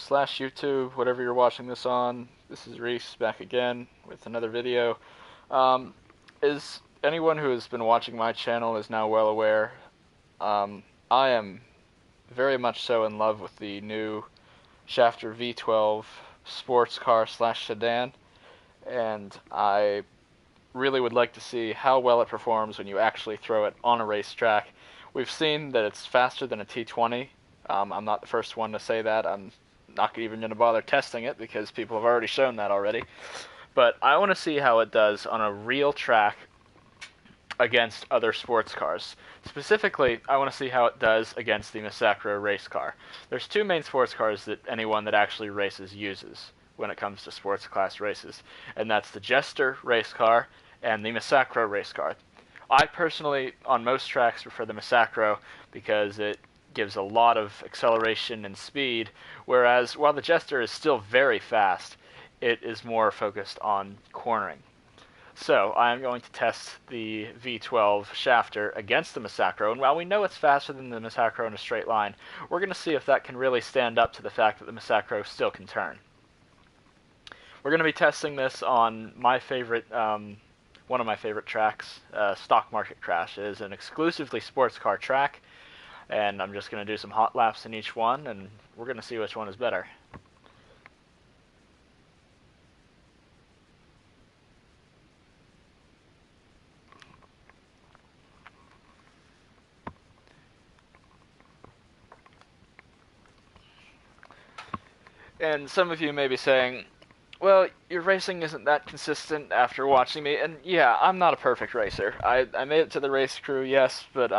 slash YouTube, whatever you're watching this on. This is Reese back again with another video. As anyone who has been watching my channel is now well aware, I am very much so in love with the new Schafter V12 sports car slash sedan, and I really would like to see how well it performs when you actually throw it on a racetrack. We've seen that it's faster than a T20. I'm not the first one to say that. I'm not even going to bother testing it because people have already shown that already. But I want to see how it does on a real track against other sports cars. Specifically, I want to see how it does against the Massacro race car. There's two main sports cars that anyone that actually races uses when it comes to sports class races, and that's the Jester race car and the Massacro race car. I personally, on most tracks, prefer the Massacro because it gives a lot of acceleration and speed, whereas while the Jester is still very fast, it is more focused on cornering. So I am going to test the V12 Schafter against the Massacro, and while we know it's faster than the Massacro in a straight line, we're going to see if that can really stand up to the fact that the Massacro still can turn. We're going to be testing this on my favorite, one of my favorite tracks, Stock Market Crash. It is an exclusively sports car track, and I'm just going to do some hot laps in each one, and we're going to see which one is better. And some of you may be saying, well, your racing isn't that consistent after watching me, and yeah, I'm not a perfect racer. I made it to the race crew, yes, but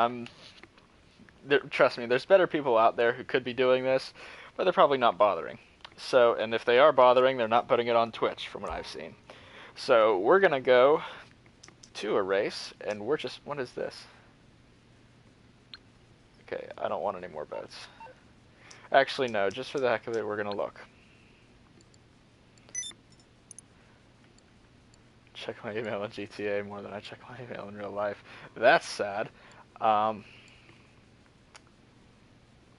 trust me, there's better people out there who could be doing this, but they're probably not bothering. So, and if they are bothering, they're not putting it on Twitch, from what I've seen. So, we're gonna go to a race, and we're just, what is this? Okay, I don't want any more bets. Actually, no, just for the heck of it, we're gonna look. Check my email on GTA more than I check my email in real life. That's sad.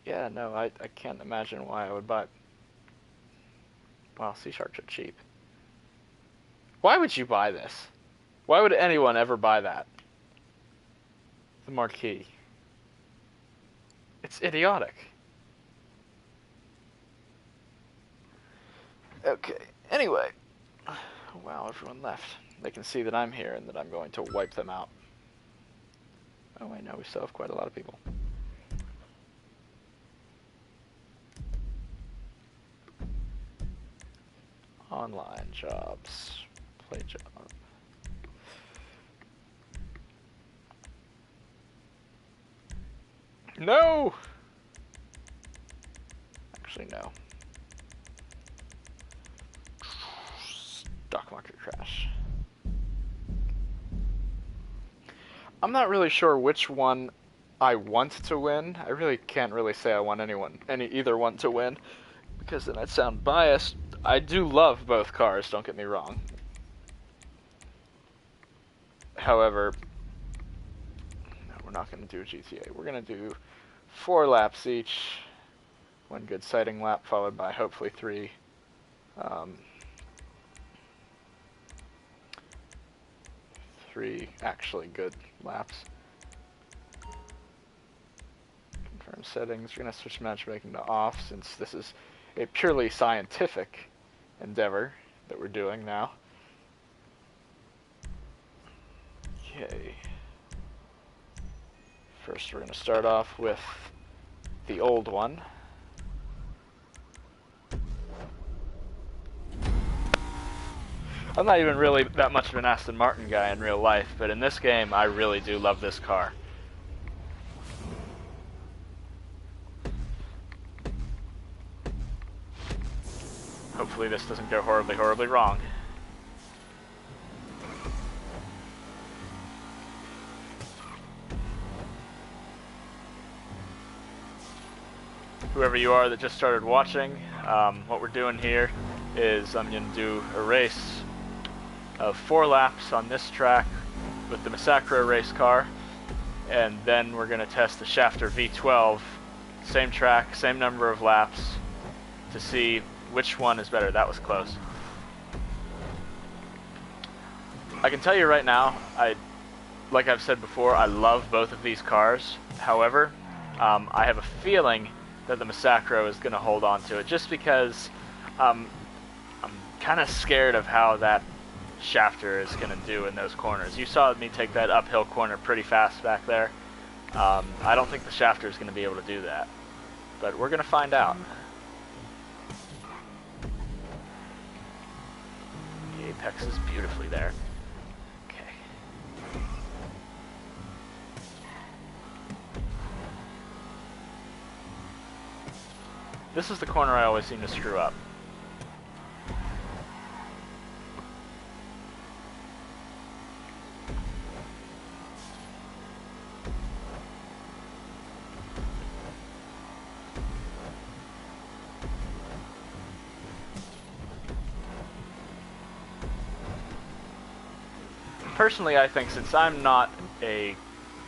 Yeah, no, I can't imagine why I would buy... Wow, sea sharks are cheap. Why would you buy this? Why would anyone ever buy that? The marquee. It's idiotic. Okay, anyway. Wow, everyone left. They can see that I'm here and that I'm going to wipe them out. Oh, I know, we still have quite a lot of people. Online jobs. Play job. No! Actually, no. Stock Market Crash. I'm not really sure which one I want to win. I really can't really say I want either one to win, because then I'd sound biased. I do love both cars, don't get me wrong. However, no, we're not going to do a GTA. We're going to do 4 laps each. 1 good sighting lap, followed by hopefully 3 3 actually good laps. Confirm settings. We're going to switch matchmaking to off, since this is a purely scientific endeavor that we're doing now. Okay. First, we're going to start off with the old one. I'm not even really that much of an Aston Martin guy in real life, but in this game, I really do love this car. Hopefully this doesn't go horribly, horribly wrong. Whoever you are that just started watching, what we're doing here is I'm going to do a race of 4 laps on this track with the Massacro race car, and then we're going to test the Schafter V12, same track, same number of laps, to see which one is better. That was close. I can tell you right now, like I've said before, I love both of these cars. However, I have a feeling that the Massacro is going to hold on to it, just because I'm kind of scared of how that Schafter is going to do in those corners. You saw me take that uphill corner pretty fast back there. I don't think the Schafter is going to be able to do that, but we're going to find out. The apex is beautifully there. This is the corner I always seem to screw up. Personally, I think, since I'm not a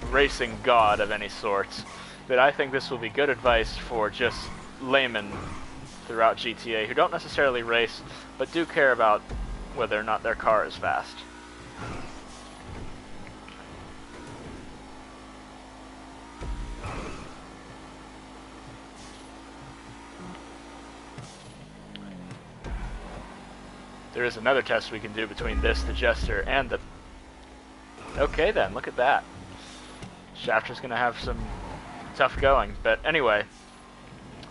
racing god of any sorts, that I think this will be good advice for just laymen throughout GTA who don't necessarily race, but do care about whether or not their car is fast. There is another test we can do between this, the Jester, and the... Okay then, look at that. Schafter's gonna have some tough going, but anyway,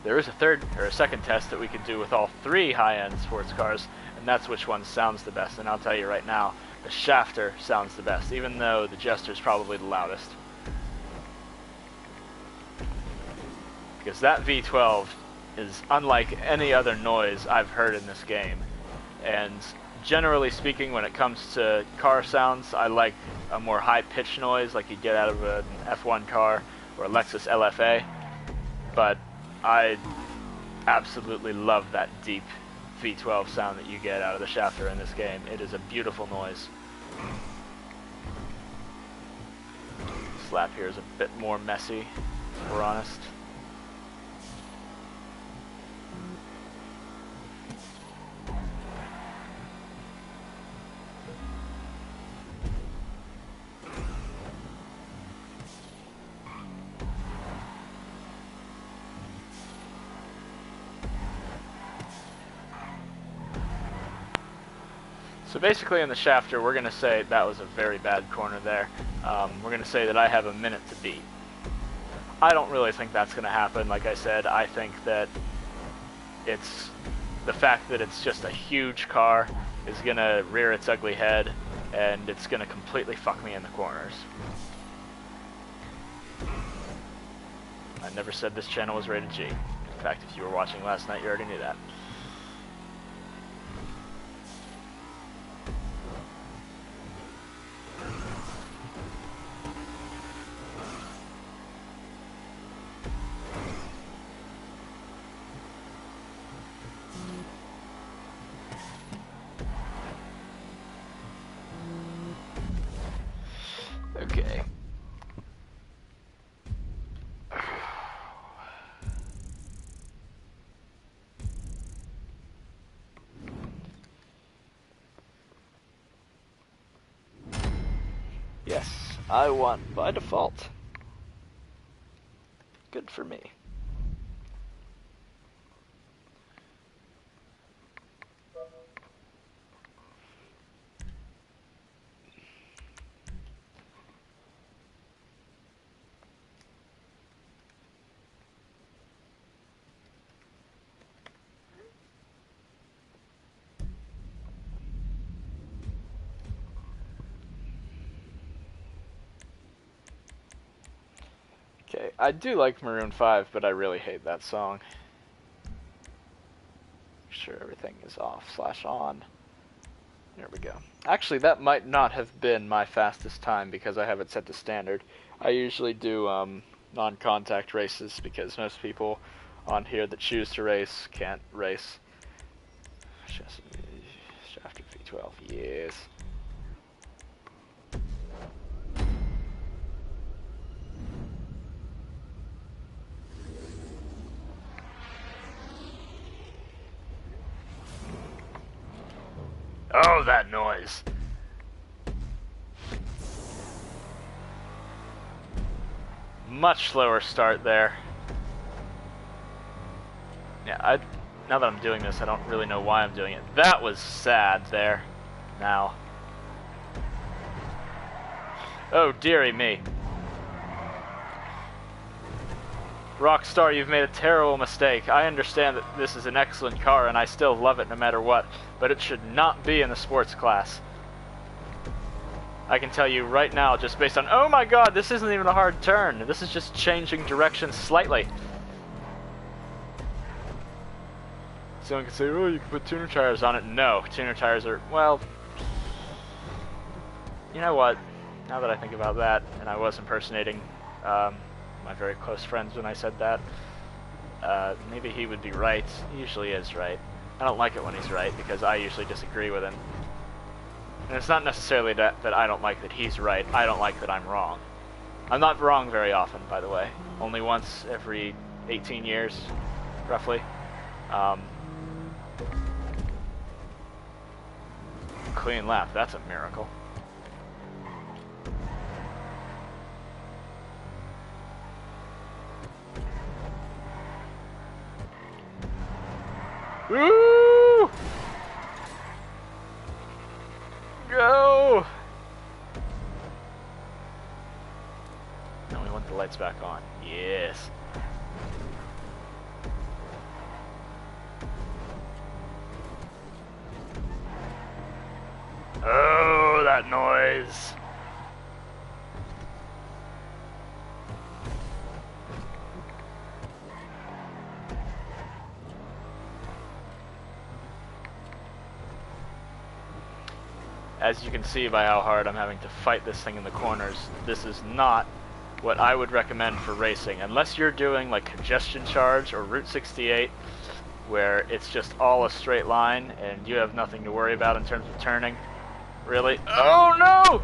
there is a second test that we could do with all three high-end sports cars, and that's which one sounds the best. And I'll tell you right now, the Schafter sounds the best, even though the Jester's probably the loudest. Because that V12 is unlike any other noise I've heard in this game. And generally speaking, when it comes to car sounds, I like a more high-pitched noise like you get out of an F1 car or a Lexus LFA. But I absolutely love that deep V12 sound that you get out of the Schafter in this game. It is a beautiful noise. This lap here is a bit more messy, if we're honest. So basically in the Schafter, we're going to say that was a very bad corner there. We're going to say that I have a minute to beat. I don't really think that's going to happen. Like I said, I think that it's the fact that it's just a huge car is going to rear its ugly head, and it's going to completely fuck me in the corners. I never said this channel was rated G. In fact, if you were watching last night, you already knew that. Okay. Yes, I won by default. Good for me. Okay, I do like Maroon 5, but I really hate that song. Make sure everything is off/on. There we go. Actually, that might not have been my fastest time because I have it set to standard. I usually do non-contact races because most people on here that choose to race can't race. Schafter V12, yes. Oh, that noise. Much slower start there. Yeah, now that I'm doing this, I don't really know why I'm doing it. That was sad there. Now. Oh, dearie me. Rockstar, you've made a terrible mistake. I understand that this is an excellent car and I still love it no matter what, but it should not be in the sports class. I can tell you right now, just based on, oh my god, this isn't even a hard turn. This is just changing direction slightly. Someone can say, oh, you can put tuner tires on it. No, tuner tires are, well, you know what? Now that I think about that, and I was impersonating my very close friends when I said that, maybe he would be right. He usually is right. I don't like it when he's right, because I usually disagree with him. And it's not necessarily that I don't like that he's right, I don't like that I'm wrong. I'm not wrong very often, by the way. Only once every 18 years, roughly. Clean lap, that's a miracle. Woo! Go! Now we want the lights back on. Yes. Oh, that noise. As you can see by how hard I'm having to fight this thing in the corners, this is not what I would recommend for racing. Unless you're doing like congestion charge or Route 68, where it's just all a straight line and you have nothing to worry about in terms of turning. Really? Oh no!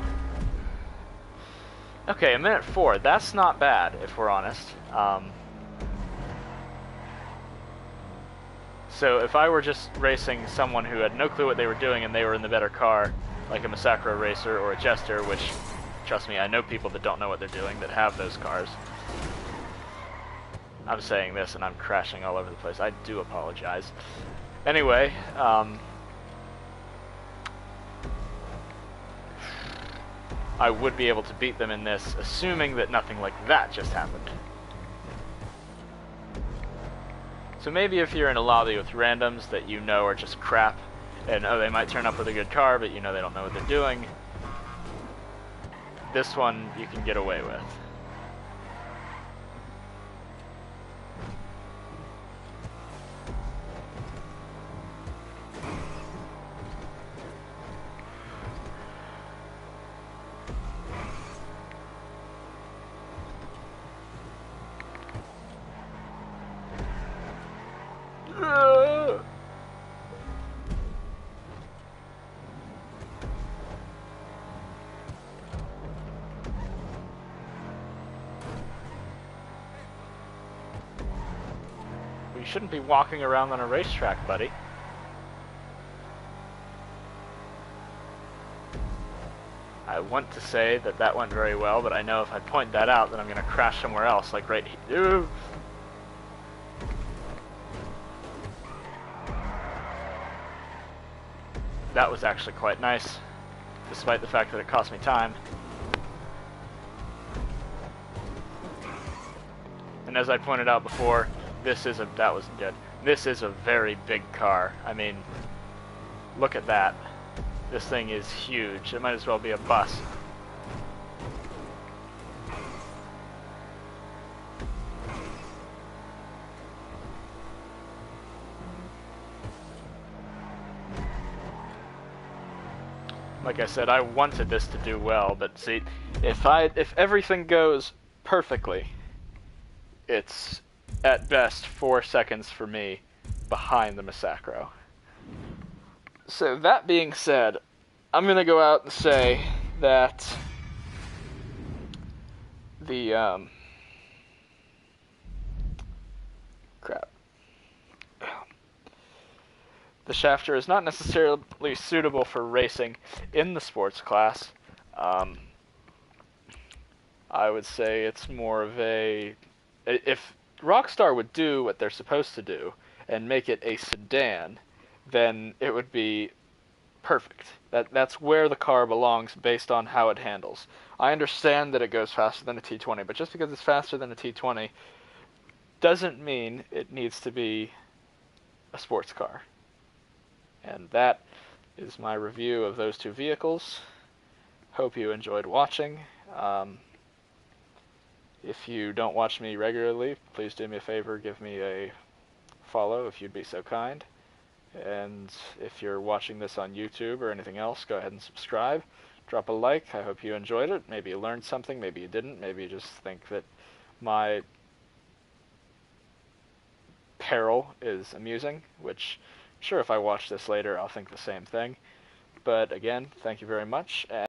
Okay, a minute 4. That's not bad, if we're honest. So if I were just racing someone who had no clue what they were doing and they were in the better car, like a Massacro racer or a Jester, which, trust me, I know people that don't know what they're doing that have those cars. I'm saying this and I'm crashing all over the place. I do apologize. Anyway, I would be able to beat them in this, assuming that nothing like that just happened. So maybe if you're in a lobby with randoms that you know are just crap, and oh, they might turn up with a good car, but you know they don't know what they're doing, this one you can get away with. You shouldn't be walking around on a racetrack, buddy. I want to say that that went very well, but I know if I point that out, then I'm going to crash somewhere else, like right here. That was actually quite nice, despite the fact that it cost me time. And as I pointed out before, that wasn't good. This is a very big car. I mean, look at that. This thing is huge. It might as well be a bus. Like I said, I wanted this to do well, but see, if everything goes perfectly, it's at best 4 seconds for me behind the Massacro. So that being said, I'm gonna go out and say that the the Schafter is not necessarily suitable for racing in the sports class. I would say it's more of a... If Rockstar would do what they're supposed to do and make it a sedan, then it would be perfect. That's where the car belongs based on how it handles. I understand that it goes faster than a T20, but just because it's faster than a T20 doesn't mean it needs to be a sports car. And that is my review of those two vehicles. Hope you enjoyed watching. If you don't watch me regularly, please do me a favor, give me a follow if you'd be so kind. And if you're watching this on YouTube or anything else, go ahead and subscribe. Drop a like. I hope you enjoyed it. Maybe you learned something, maybe you didn't. Maybe you just think that my peril is amusing, which, sure, if I watch this later, I'll think the same thing. But again, thank you very much.